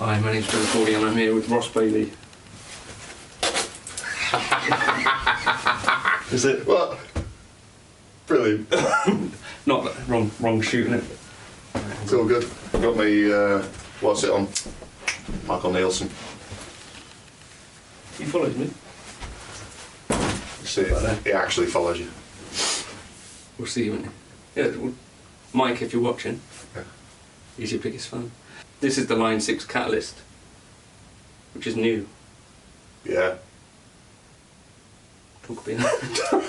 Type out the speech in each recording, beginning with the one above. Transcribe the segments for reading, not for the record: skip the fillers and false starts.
Hi, my name's Cordy and I'm here with Ross Bailey. Is it? What? Brilliant. Not that, wrong shooting it. It's all good. I've got me, what's it on? Michael Nielsen. You followed me? See it. He actually follows you. We'll see you, won't you? Yeah, well, Mike, if you're watching, Yeah. he's your biggest fan. This is the Line 6 Catalyst, which is new. Yeah. Talk about that.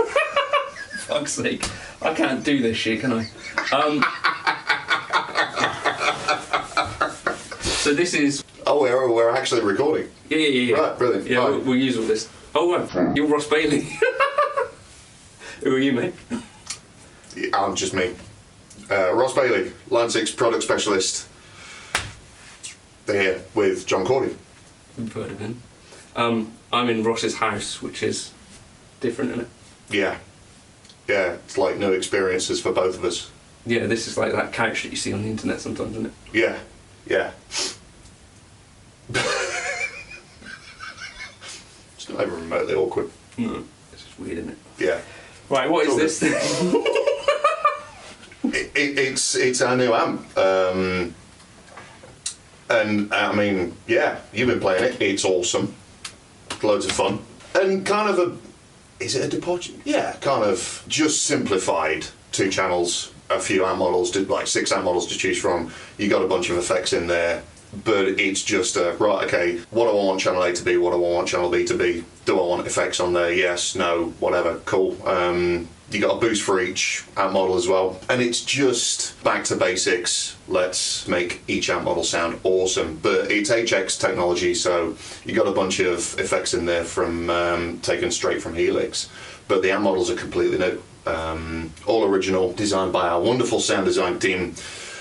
Fuck's sake. I can't do this shit, can I? So this is... Oh, we're actually recording. Yeah. Right, brilliant. Yeah, we'll use all this. Oh, right. You're Ross Bailey. Who are you, mate? I'm just me. Ross Bailey, Line 6 Product Specialist. They're here with John Cordy. I've heard of him. I'm in Ross's house, which is different, isn't it? Yeah. Yeah, it's like new experiences for both of us. Yeah, this is like that couch that you see on the internet sometimes, isn't it? Yeah. Yeah. It's not even remotely awkward. No, it's just weird, isn't it? Yeah. Right, what is this thing? It's our new amp. And I mean, yeah, you've been playing it. It's awesome. Loads of fun. And kind of a... Is it a departure? Yeah, kind of just simplified. 2 channels, a few amp models, like 6 amp models to choose from. You got a bunch of effects in there. But it's just right, okay, what do I want channel A to be? What do I want channel B to be? Do I want effects on there? Yes, no, whatever, cool. You got a boost for each amp model as well. And it's just back to basics. Let's make each amp model sound awesome. But it's HX technology, so you got a bunch of effects in there from taken straight from Helix. But the amp models are completely new. All original, designed by our wonderful sound design team.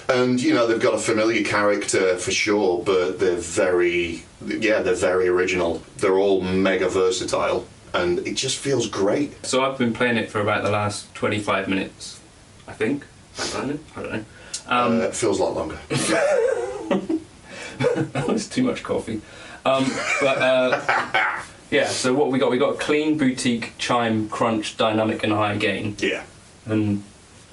And, you know, they've got a familiar character for sure, but they're very original. They're all mega versatile, and it just feels great. So I've been playing it for about the last 25 minutes, I think. I don't know. It feels a lot longer. It's too much coffee. Yeah, so what we got? We got a clean, boutique, chime, crunch, dynamic and high gain. Yeah. And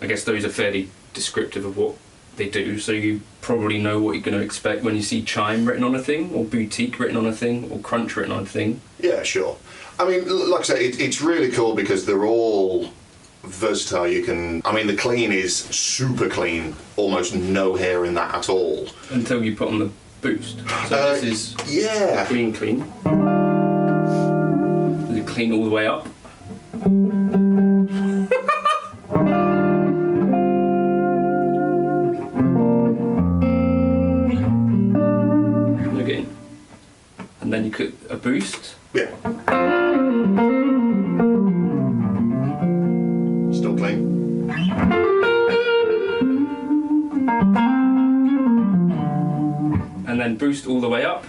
I guess those are fairly descriptive of what they do, so you probably know what you're going to expect when you see chime written on a thing, or boutique written on a thing, or crunch written on a thing. Yeah, sure. I mean, like I say, it's really cool because they're all versatile. The clean is super clean, almost no hair in that at all. Until you put on the boost. So this is yeah. clean. Is it clean all the way up? Again. And then you put a boost. Yeah. Still clean. And then boost all the way up.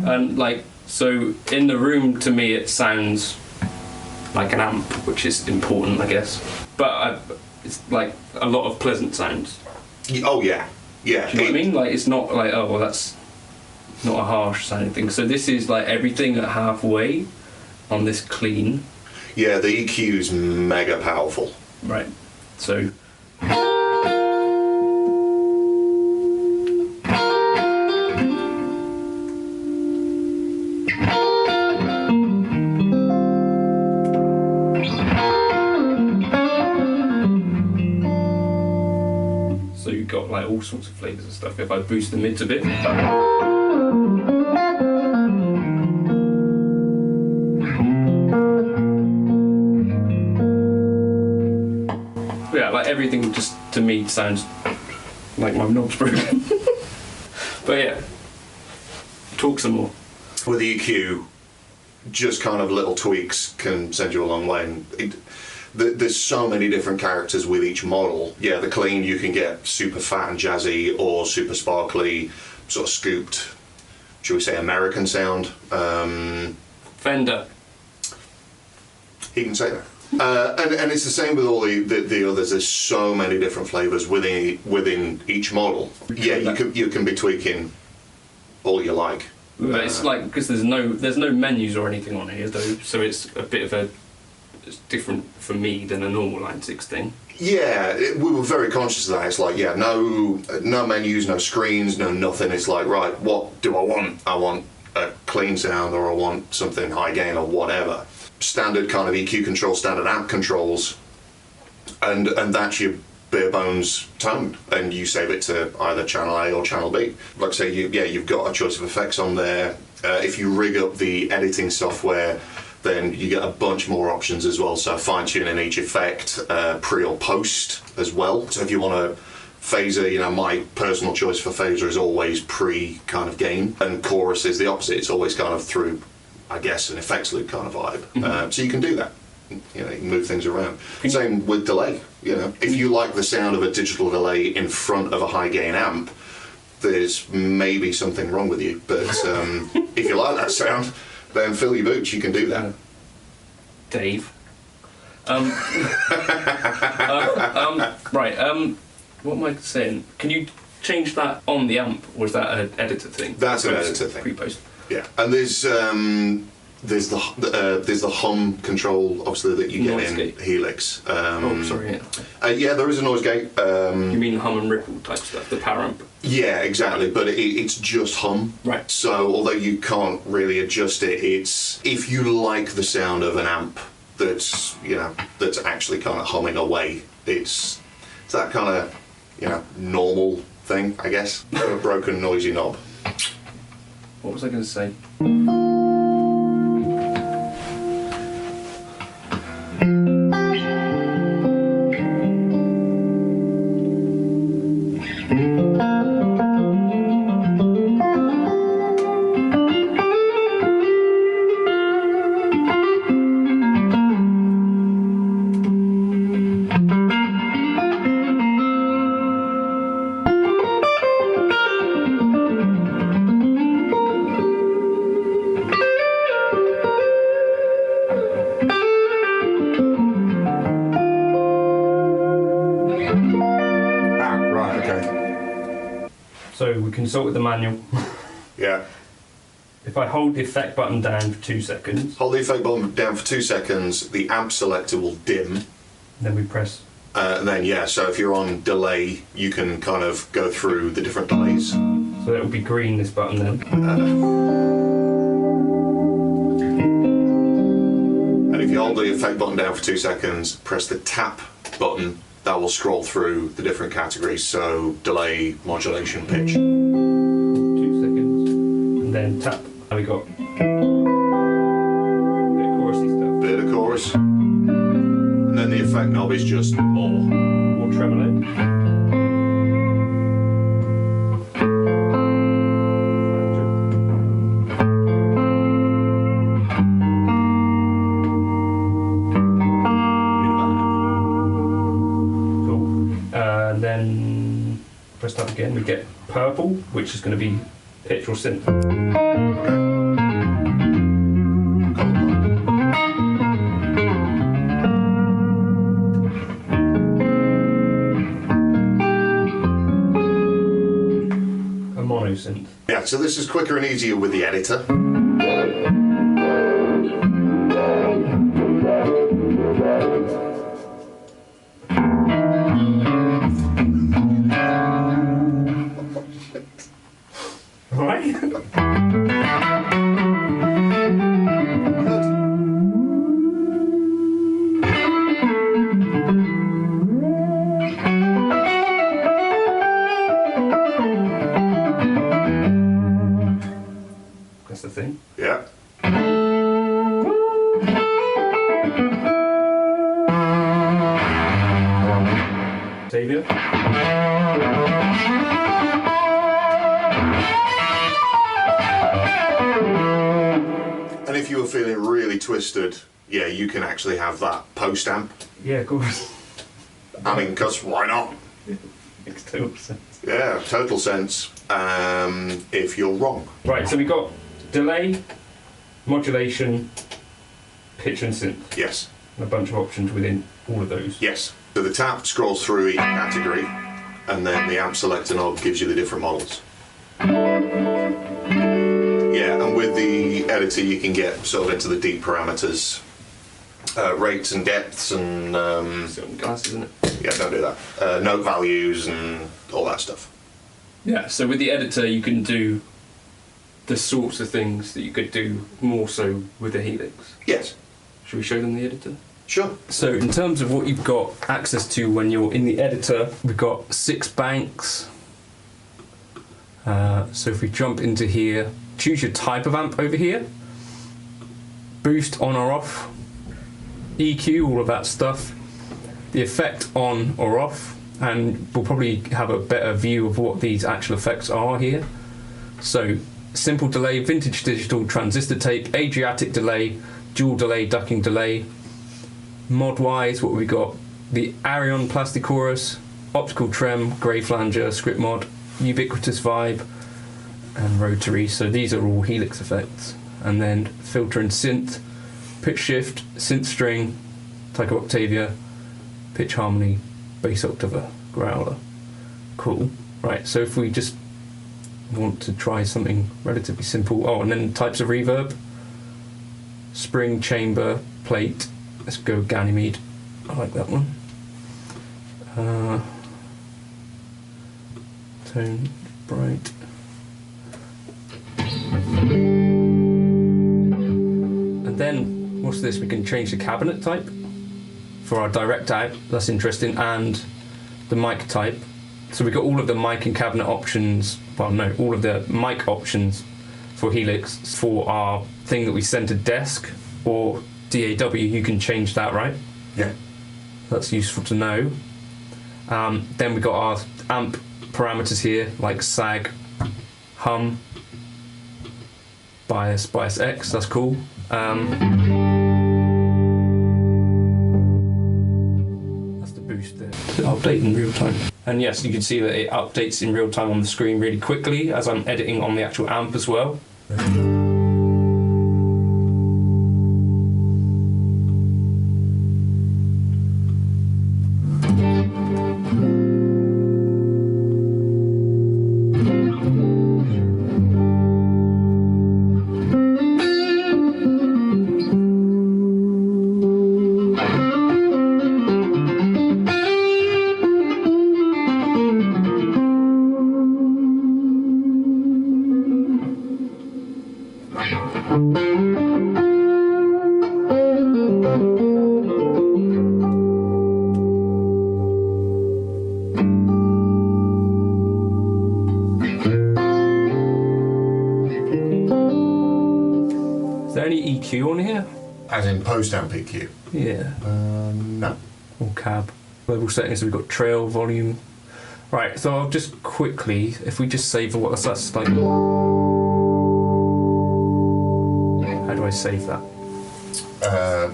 And so in the room, to me, it sounds like an amp, which is important, I guess. But it's like a lot of pleasant sounds. Oh yeah, yeah. Do you know what I mean? Like, it's not like, oh well, that's not a harsh sounding thing. So this is like everything at halfway on this clean. Yeah, the EQ's mega powerful. Right. So. So you've got like all sorts of flavours and stuff. If I boost the mids a bit. Yeah, like everything just to me sounds like my knob's broken. But yeah, talk some more. With the EQ, just kind of little tweaks can send you a long way. And there's so many different characters with each model. Yeah, the clean, you can get super fat and jazzy or super sparkly, sort of scooped, should we say American sound. Fender. He can say that. And it's the same with all the others. There's so many different flavors within each model. Yeah, you can be tweaking all you like. But it's like, because there's no menus or anything on here though, so it's a bit of it's different for me than a normal Line 6 thing. Yeah, we were very conscious of that. It's like, yeah, no menus, no screens, no nothing. It's like, right, what do I want? I want a clean sound, or I want something high gain, or whatever. Standard kind of EQ control, standard amp controls, and that's your bare bones tone, and you save it to either channel A or channel B. Like I say, you've got a choice of effects on there. If you rig up the editing software, then you get a bunch more options as well. So fine tuning each effect, pre or post as well. So if you want a phaser, my personal choice for phaser is always pre kind of gain, and chorus is the opposite. It's always kind of through, I guess, an effects loop kind of vibe. Mm-hmm. So you can do that. You can move things around. Same with delay. If you like the sound of a digital delay in front of a high gain amp, there's maybe something wrong with you. But if you like that sound, then fill your boots. You can do that. Dave. Right. What am I saying? Can you change that on the amp, or is that an editor thing? That's an editor thing. Pre-post. Yeah, and there's the hum control, obviously, that you get Noise in gate. Helix. Sorry. Yeah, there is a noise gate. You mean hum and ripple type stuff, the power amp? Yeah, exactly, but it's just hum. Right. So although you can't really adjust it, it's if you like the sound of an amp that's actually kind of humming away, it's that kind of normal thing, I guess. A broken noisy knob. What was I going to say? So we consulted the manual. Yeah. If I hold the effect button down for 2 seconds, Hold the effect button down for 2 seconds, the amp selector will dim. then we press. And then, so if you're on delay, you can kind of go through the different delays. So that will be green, this button then. And if you hold the effect button down for 2 seconds, press the tap button, that will scroll through the different categories. So delay, modulation, pitch. 2 seconds. And then tap. Now we got bit of chorusy stuff. Bit of chorus. And then the effect knob is just more. More tremolo. Then press that again, we get purple, which is going to be pitch or synth. A mono synth. Yeah, so this is quicker and easier with the editor. Right? That's the thing. Yeah. Saviour. And if you were feeling really twisted, you can actually have that post amp. Yeah, of course. I mean, because why not? Makes total sense. Yeah, total sense. If you're wrong. Right, so we got delay, modulation, pitch and synth. Yes. and a bunch of options within all of those. Yes. So the tab scrolls through each category, and then the amp selector knob gives you the different models. Yeah, and with the editor you can get sort of into the deep parameters, rates and depths and... Glasses, isn't it? Yeah, don't do that. Note values and all that stuff. Yeah, so with the editor you can do the sorts of things that you could do more so with the Helix. Yes. Should we show them the editor? Sure. So in terms of what you've got access to when you're in the editor, we've got 6 banks. So if we jump into here, choose your type of amp over here. Boost on or off. EQ, all of that stuff. The effect on or off. And we'll probably have a better view of what these actual effects are here. So simple delay, vintage digital, transistor tape, Adriatic delay, dual delay, ducking delay. Mod wise, what we got? The Arion plastic chorus, optical trem, grey flanger, script mod, ubiquitous vibe, and rotary. So these are all Helix effects. And then filter and synth, pitch shift, synth string, Tycho Octavia, pitch harmony, bass octave, growler. Cool. Right, so if we just want to try something relatively simple. Oh, and then types of reverb. Spring, chamber, plate. Let's go Ganymede. I like that one. Tone, bright. And then, what's this? We can change the cabinet type for our direct out. That's interesting. And the mic type. So we've got all of the mic and cabinet options. Well, no, all of the mic options for Helix for our thing that we send to desk or DAW. You can change that, right? Yeah. That's useful to know. Then we've got our amp parameters here, like sag, hum, bias X. That's cool. That's the boost there. Update in real time. And yes, you can see that it updates in real time on the screen really quickly as I'm editing on the actual amp as well. Is there any EQ on here? As in post-amp EQ? Yeah. No. Or cab. Global settings, we've got trail, volume. Right, so I'll just quickly, if we just save what that's like. How do I save that?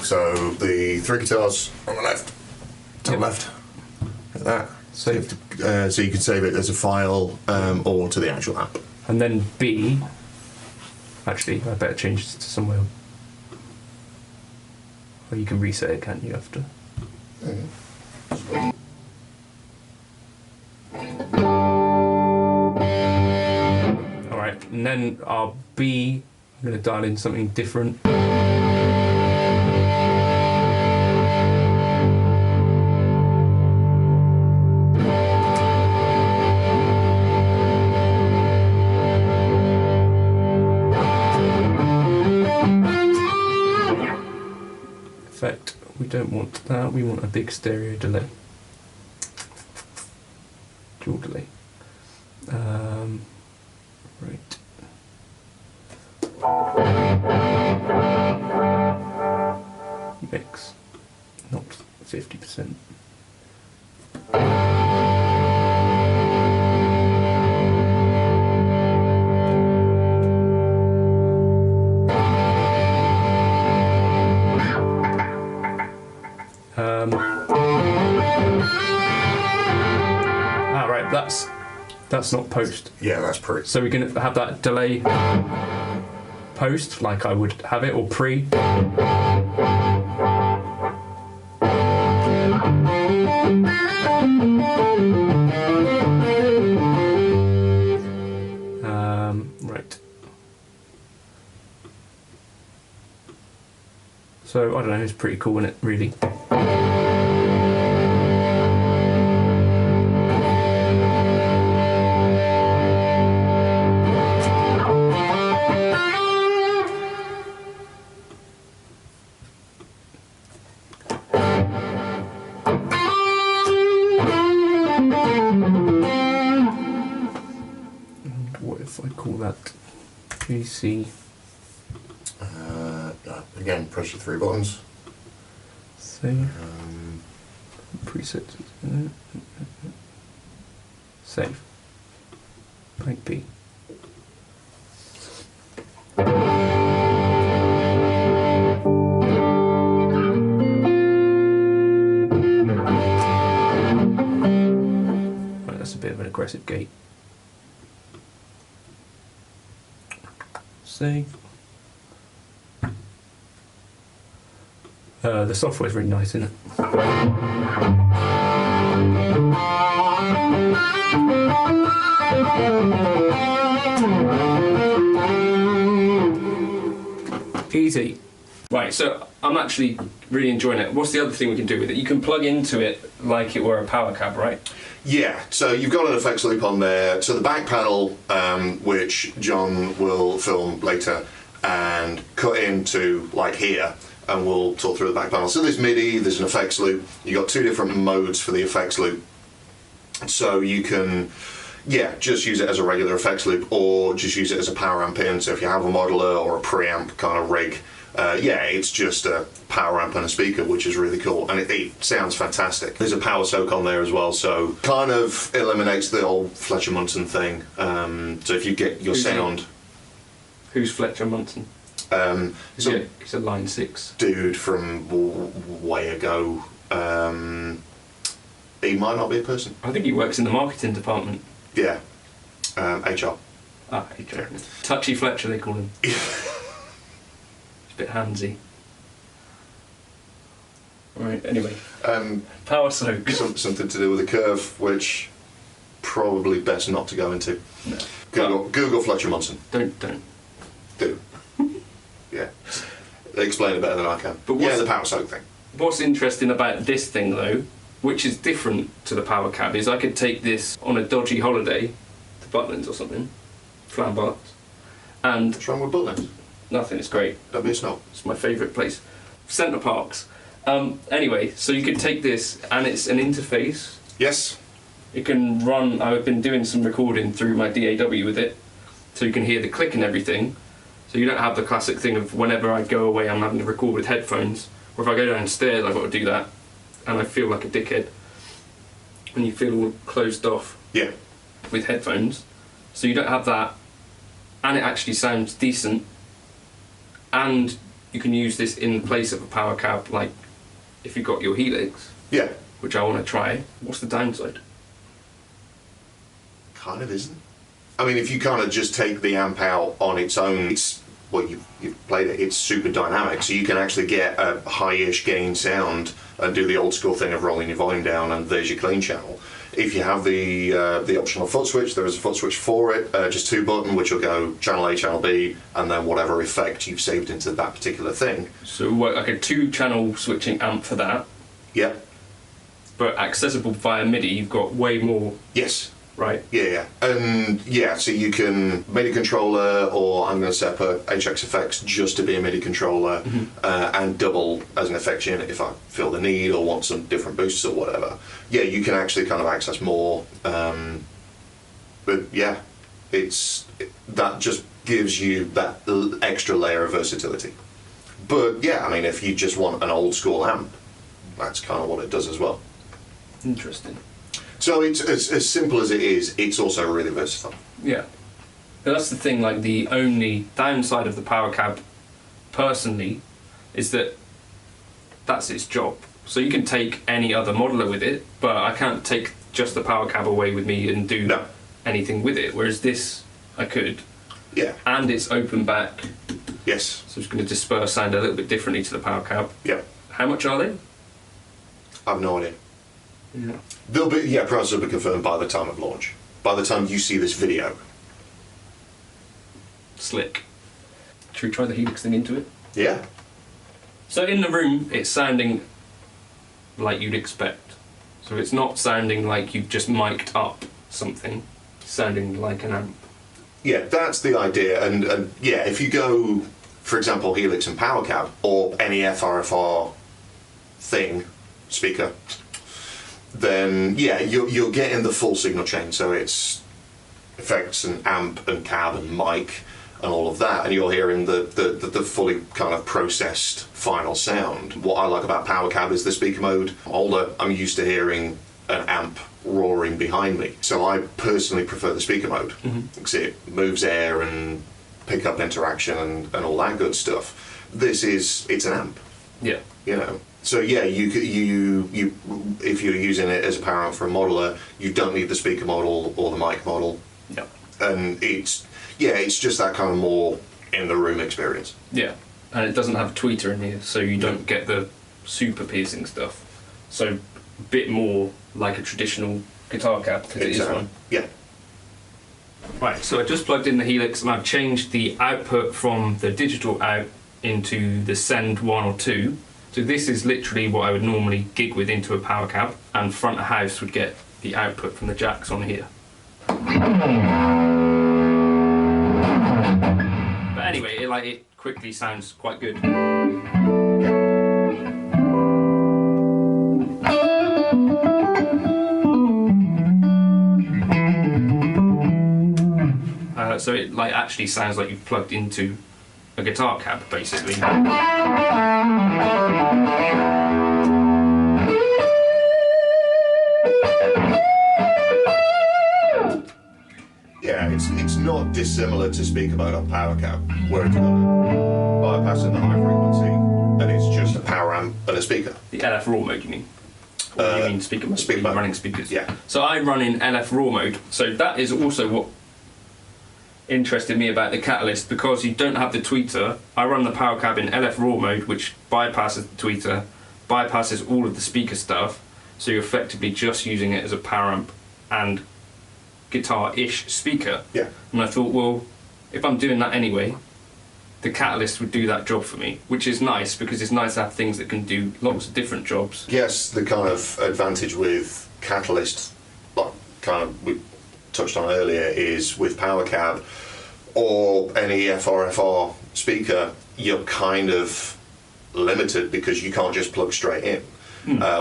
So the 3 guitars on the left, top left, like that. Saved. So you can save it as a file or to the actual app. And then B. Actually, I better change this to somewhere. Or you can reset it, can't you, after? Alright, and then our B, I'm going to dial in something different. Effect, we don't want that, we want a big stereo delay. Dual delay. Right. Mix, not 50%. Right, that's not post. Yeah, that's pre. So we can have that delay post, like I would have it, or pre. So I don't know, it's pretty cool, isn't it, really? What if I call that PC? Again, press the 3 buttons. Save. Presets. Save. Bank B. Right, that's a bit of an aggressive gate. Save. The software's really nice, isn't it? Easy. Right, so I'm actually really enjoying it. What's the other thing we can do with it? You can plug into it like it were a Powercab, right? Yeah, so you've got an effects loop on there. So the back panel, which John will film later and cut into like here, and we'll talk through the back panel. So there's MIDI, there's an effects loop. You've got 2 different modes for the effects loop. So you can, yeah, just use it as a regular effects loop or just use it as a power amp in. So if you have a modeler or a preamp kind of rig, yeah, it's just a power amp and a speaker, which is really cool, and it sounds fantastic. There's a power soak on there as well, so kind of eliminates the old Fletcher Munson thing. So if you get your sound... Who's Fletcher Munson? He's a Line 6 dude from way ago. He might not be a person. I think he works in the marketing department. Yeah. HR. Ah, HR. Touchy Fletcher, they call him. Bit handsy. Right, anyway. Power soak. Something to do with a curve, which probably best not to go into. No. Google Fletcher Munson. Don't. Do. Yeah. They explain it better than I can. But the power soak thing. What's interesting about this thing, though, which is different to the Powercab, is I could take this on a dodgy holiday to Butlins or something, Flambart, and... What's wrong with Butlins? Nothing, it's great. Don't be a snob. It's my favourite place. Centre Parks. Anyway, so you could take this, and it's an interface. Yes. It can run... I've been doing some recording through my DAW with it, so you can hear the click and everything. So you don't have the classic thing of whenever I go away I'm having to record with headphones, or if I go downstairs I've got to do that, and I feel like a dickhead. And you feel all closed off. Yeah. With headphones. So you don't have that, and it actually sounds decent. And you can use this in place of a Powercab, like if you've got your Helix. Yeah. Which I want to try. What's the downside? Kind of isn't. I mean, if you kind of just take the amp out on its own, it's, well, you've played it, it's super dynamic, so you can actually get a high-ish gain sound and do the old school thing of rolling your volume down and there's your clean channel. If you have the optional Footswitch, there is a Footswitch for it, just 2 button, which will go channel A, channel B, and then whatever effect you've saved into that particular thing. So like a 2-channel switching amp for that. Yep. But accessible via MIDI, you've got way more. Yes. Right. Yeah. And yeah, so you can MIDI controller, or I'm going to set up HX effects just to be a MIDI controller, and double as an effects unit if I feel the need or want some different boosts or whatever. Yeah, you can actually kind of access more. But yeah, that just gives you that extra layer of versatility. But yeah, I mean, if you just want an old school amp, that's kind of what it does as well. Interesting. So it's as simple as it is, it's also really versatile. Yeah. But that's the thing, like the only downside of the Powercab, personally, is that that's its job. So you can take any other modeler with it, but I can't take just the Powercab away with me and do anything with it, whereas this, I could. Yeah. And it's open back. Yes. So it's going to disperse sound a little bit differently to the Powercab. Yeah. How much are they? I have no idea. Yeah. They'll be, prices will be confirmed by the time of launch. By the time you see this video. Slick. Should we try the Helix thing into it? Yeah. So in the room, it's sounding like you'd expect. So it's not sounding like you've just mic'd up something. It's sounding like an amp. Yeah, that's the idea. And yeah, if you go, for example, Helix and Powercab, or any FRFR thing, speaker, then yeah, you're getting the full signal chain. So it's effects and amp and cab and mic and all of that, and you're hearing the fully kind of processed final sound. What I like about Powercab is the speaker mode. Older, I'm used to hearing an amp roaring behind me, so I personally prefer the speaker mode because it moves air and pickup interaction and all that good stuff. It's an amp. Yeah. You know. So yeah, you if you're using it as a power amp for a modeler, you don't need the speaker model or the mic model. Yeah. And it's just that kind of more in the room experience. Yeah. And it doesn't have a tweeter in here, so you don't get the super piercing stuff. So a bit more like a traditional guitar cab, because it is one. Yeah. Right, so I just plugged in the Helix and I've changed the output from the digital out into the send 1 or 2. So this is literally what I would normally gig with into a power cab, and front of house would get the output from the jacks on here. But anyway, it quickly sounds quite good. So it actually sounds like you've plugged into a guitar cab, basically. Yeah, it's not dissimilar to speaker mode on Powercab, where it's got a bypass in the high frequency, and it's just a power amp and a speaker. The LF raw mode, you mean? Or you mean speaker mode? Speaker mode. Running speakers. Yeah. So I run in LF raw mode. So that is also what interested me about the Catalyst, because you don't have the tweeter. I run the power cab in LF raw mode, which bypasses the tweeter, bypasses all of the speaker stuff, so you're effectively just using it as a power amp and guitar-ish speaker. Yeah. And I thought, well, if I'm doing that anyway, the Catalyst would do that job for me, which is nice, because it's nice to have things that can do lots of different jobs. Yes, the kind of advantage with Catalyst, like kind of we touched on earlier, is with Powercab or any FRFR speaker, you're kind of limited because you can't just plug straight in.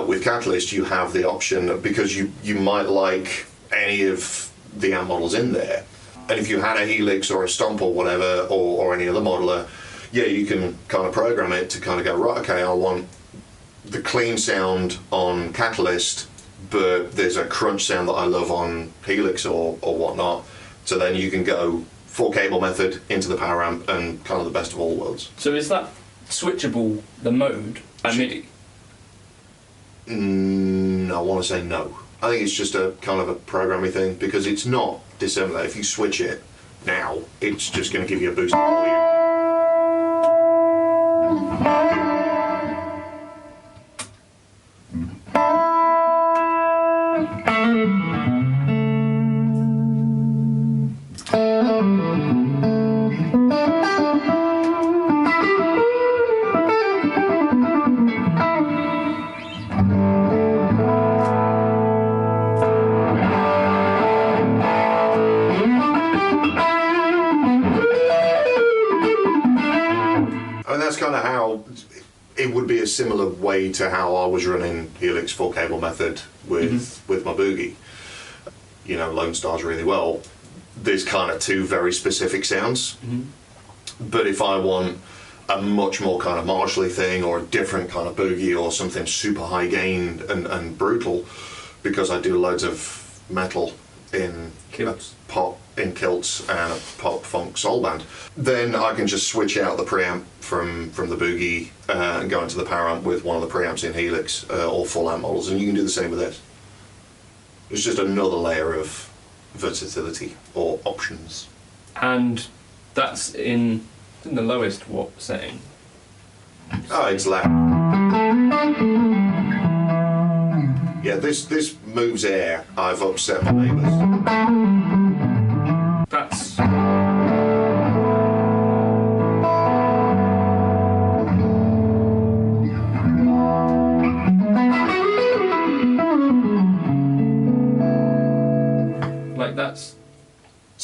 With Catalyst, you have the option, because you might like any of the amp models in there, and if you had a Helix or a Stomp or whatever, or any other modeler, yeah, you can kind of program it to kind of go, right, okay, I want the clean sound on Catalyst, but there's a crunch sound that I love on Helix or whatnot. So then you can go 4-cable method into the power amp and kind of the best of all worlds. So is that switchable, the mode, by MIDI? I want to say no. I think it's just a kind of a programming thing, because it's not dissimilar. If you switch it now, it's just going to give you a boost in volume. That's kind of how it would be, a similar way to how I was running Helix 4-cable method with my Boogie. You know, Lone Star's really well. There's kind of two very specific sounds, but if I want a much more kind of Marshally thing, or a different kind of Boogie, or something super high gained and brutal, because I do loads of metal in Kilts. Pop in kilts and a pop funk soul band, then I can just switch out the preamp from the Boogie and go into the power amp with one of the preamps in Helix or full amp models, and you can do the same with this. It's just another layer of versatility or options. And that's in the lowest watt setting. Oh, it's loud. Yeah, this moves air. I've upset my neighbours. That's...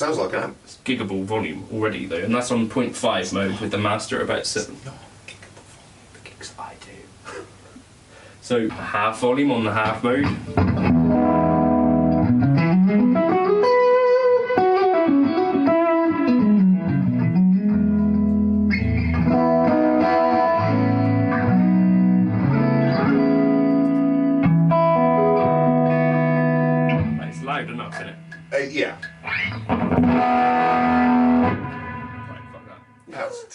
Sounds like an amp. It's gigable volume already though, and that's on 0.5 mode with the master at about 7. Not gigable volume, the gigs I do. So half volume on the half mode. It's loud enough, isn't it? Yeah. Right, fuck that. That's-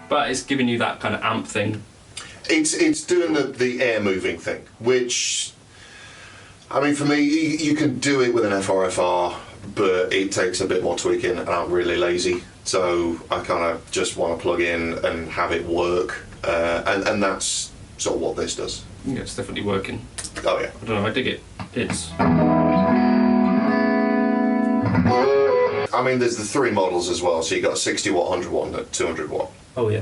But it's giving you that kind of amp thing. It's doing the air moving thing, which, I mean, for me, you can do it with an FRFR, but it takes a bit more tweaking, and I'm really lazy, so I kind of just want to plug in and have it work, and that's sort of what this does. Yeah, it's definitely working. Oh yeah. I don't know, I dig it. It's... I mean, there's the 3 models as well, so you got a 60 watt, 100 watt, and a 200 watt. Oh yeah.